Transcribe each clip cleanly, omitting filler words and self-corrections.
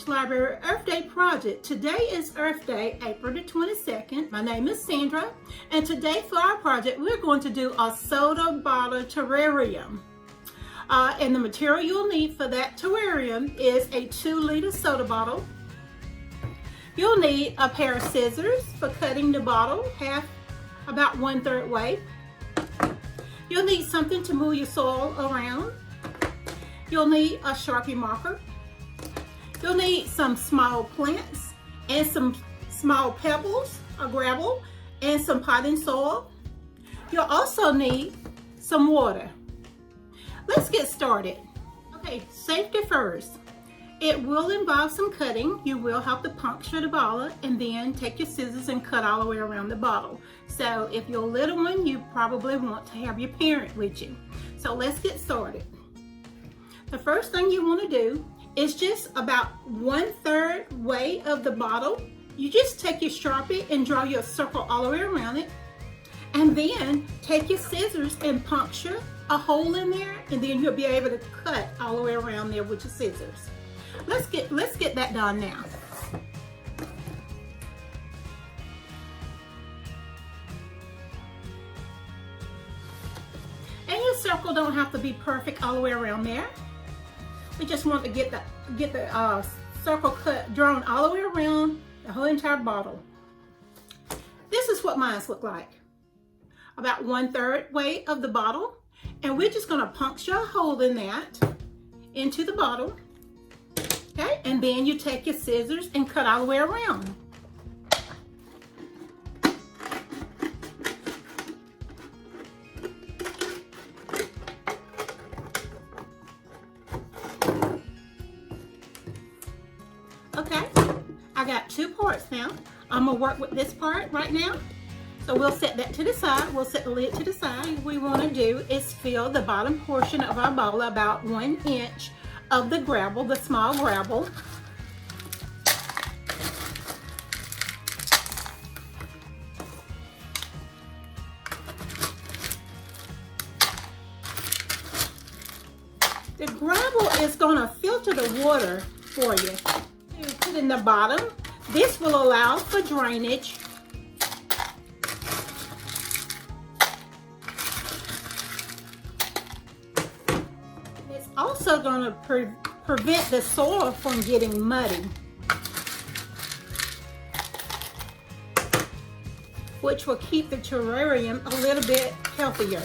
Public Library Earth Day project. Today is Earth Day, April the 22nd. My name is Sandra, and today for our project, we're going to do a soda bottle terrarium. And the material you'll need for that terrarium is a 2-liter soda bottle. You'll need a pair of scissors for cutting the bottle, about 1/3 way. You'll need something to move your soil around. You'll need a Sharpie marker. You'll need some small plants and some small pebbles or gravel and some potting soil. You'll also need some water. Let's get started. Okay, safety first. It will involve some cutting. You will have to puncture the bottle and then take your scissors and cut all the way around the bottle. So if you're a little one, you probably want to have your parent with you. So let's get started. The first thing you want to do is just about 1/3 way of the bottle. You just take your Sharpie and draw your circle all the way around it. And then take your scissors and puncture a hole in there, and then you'll be able to cut all the way around there with your scissors. Let's get that done now. And your circle don't have to be perfect all the way around there. We just want to get the circle cut, drawn all the way around the whole entire bottle. This is what mine look like. About 1/3 way of the bottle. And we're just gonna puncture a hole in that into the bottle. Okay, and then you take your scissors and cut all the way around. Okay, I got 2 parts now. I'm gonna work with this part right now. So we'll set that to the side. We'll set the lid to the side. What we want to do is fill the bottom portion of our bottle, about 1 inch of the gravel, the small gravel. The gravel is going to filter the water for you. You put in the bottom. This will allow for drainage. Also going to prevent the soil from getting muddy, which will keep the terrarium a little bit healthier.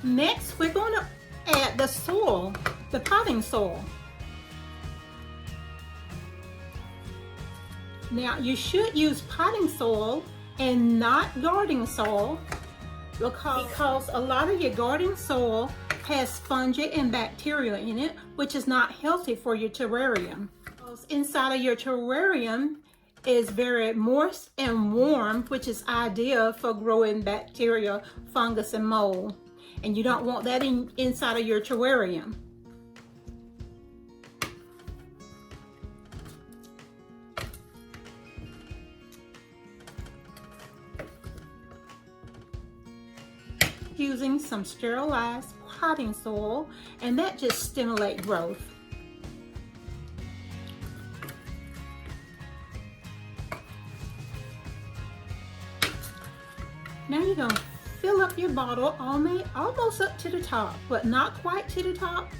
Next, we're going to add the soil, the potting soil. Now, you should use potting soil and not garden soil, because a lot of your garden soil has fungi and bacteria in it, which is not healthy for your terrarium. Because inside of your terrarium is very moist and warm, which is ideal for growing bacteria, fungus, and mold. And you don't want that inside of your terrarium. Using some sterilized potting soil, and that just stimulates growth. Now you're going to fill up your bottle almost up to the top, but not quite to the top,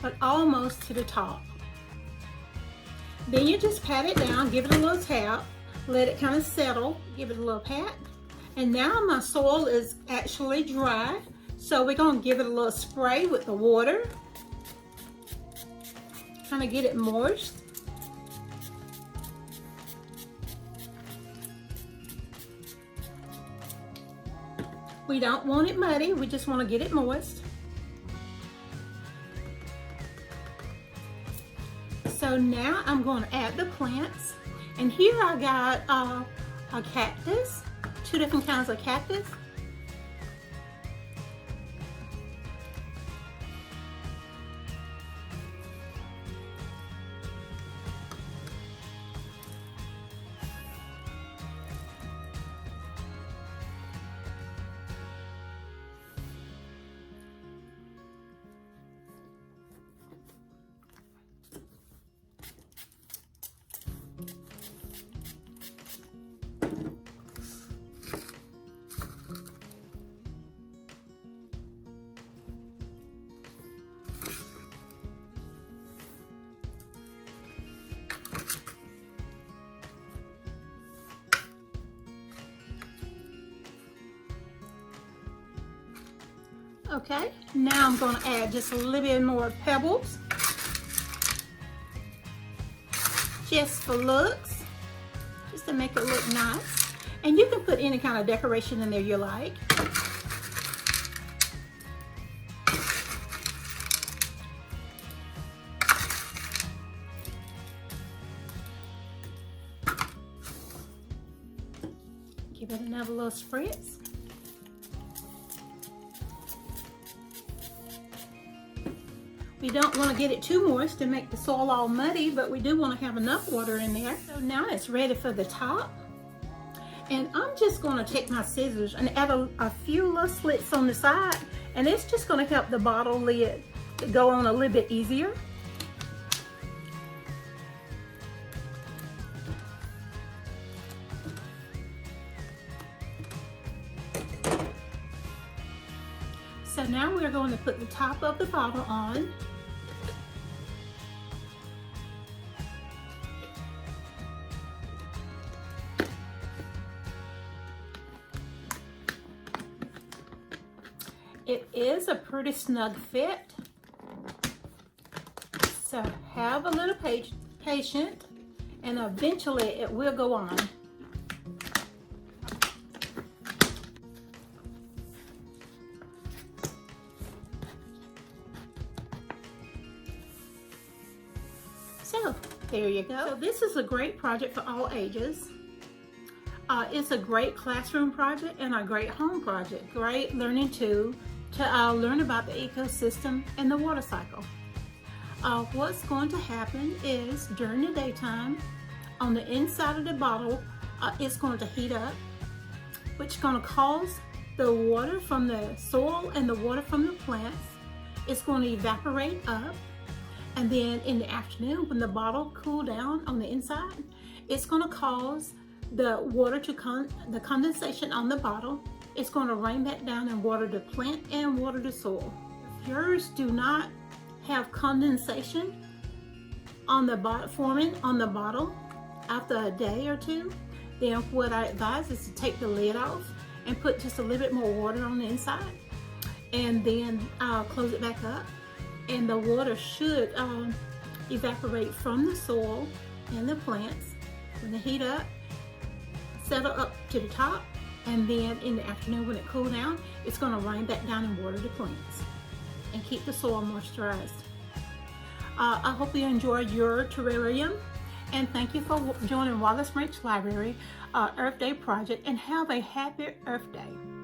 but almost to the top. Then you just pat it down, give it a little tap, let it kind of settle, give it a little pat. And now my soil is actually dry, so we're going to give it a little spray with the water. Kind of get it moist. We don't want it muddy, we just want to get it moist. So now I'm going to add the plants. And here I got a cactus. 2 different kinds of cactus. Okay, now I'm going to add just a little bit more pebbles, just for looks, just to make it look nice. And you can put any kind of decoration in there you like. Give it another little spritz. We don't want to get it too moist to make the soil all muddy, but we do want to have enough water in there. So now it's ready for the top. And I'm just going to take my scissors and add a few little slits on the side, and it's just going to help the bottle lid to go on a little bit easier. So now we're going to put the top of the bottle on. It is a pretty snug fit, so have a little patience, and eventually it will go on. So there you go. So this is a great project for all ages. It's a great classroom project and a great home project. Great learning tool to learn about the ecosystem and the water cycle. What's going to happen is during the daytime, on the inside of the bottle, it's going to heat up, which is going to cause the water from the soil and the water from the plants, it's going to evaporate up. And then in the afternoon, when the bottle cools down on the inside, it's going to cause the water to the condensation on the bottle. It's going to rain back down and water the plant and water the soil. If yours do not have condensation on the forming on the bottle after a day or two, then what I advise is to take the lid off and put just a little bit more water on the inside, and then close it back up, and the water should evaporate from the soil and the plants when they heat up, settle up to the top, and then in the afternoon when it cools down, it's going to rain back down and water the plants and keep the soil moisturized. I hope you enjoyed your terrarium, and thank you for joining Wallace Branch Library Earth Day project, and have a happy Earth Day.